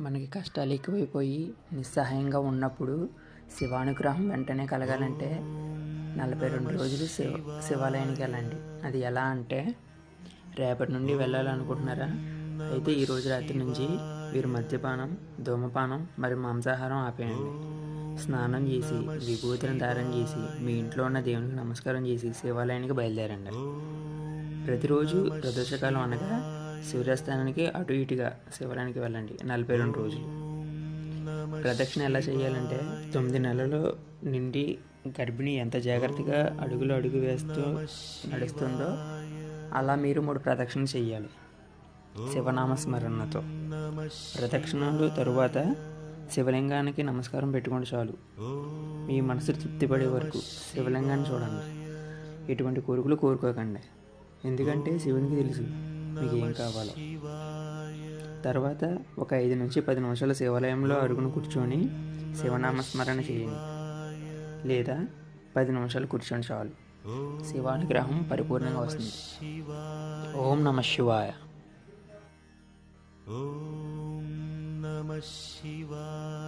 మనకి కష్టాలు ఎక్కువైపోయి నిస్సహాయంగా ఉన్నప్పుడు శివానుగ్రహం వెంటనే కలగాలంటే 42 రోజులు శివాలయానికి వెళ్ళండి. అది ఎలా అంటే, రేపటి నుండి వెళ్ళాలనుకుంటున్నారా? అయితే ఈరోజు రాత్రి నుంచి మీరు మద్యపానం, ధూమపానం మరియు మాంసాహారం ఆపేయండి. స్నానం చేసి విభూతిని ధారణ చేసి మీ ఇంట్లో ఉన్న దేవునికి నమస్కారం చేసి శివాలయానికి బయలుదేరండి. ప్రతిరోజు ప్రదోషకాలం అనగా సూర్యాస్తమానానికి అటు ఇటుగా శివాలయానికి వెళ్ళండి 42 రోజులు. ప్రదక్షిణ ఎలా చేయాలంటే, 9 నెలలు నిండి గర్భిణి ఎంత జాగ్రత్తగా అడుగు వేస్తూ నడుస్తుందో అలా మీరు 3 ప్రదక్షిణలు చేయాలి శివనామస్మరణతో. ప్రదక్షిణలు తరువాత శివలింగానికి నమస్కారం పెట్టుకోండి చాలు. మీ మనసు తృప్తిపడే వరకు శివలింగాన్ని చూడండి. ఎటువంటి కోరికలు కోరుకోకండి, ఎందుకంటే శివునికి తెలుసు మీకు ఏం కావాలో. తర్వాత ఒక 5 నుంచి 10 నిమిషాలు శివాలయంలో అరుగును కూర్చొని శివనామస్మరణ చేయండి, లేదా 10 నిమిషాలు కూర్చొని చాలు. శివానుగ్రహం పరిపూర్ణంగా వస్తుంది. ఓం నమః శివాయ. ఓం నమః శివాయ.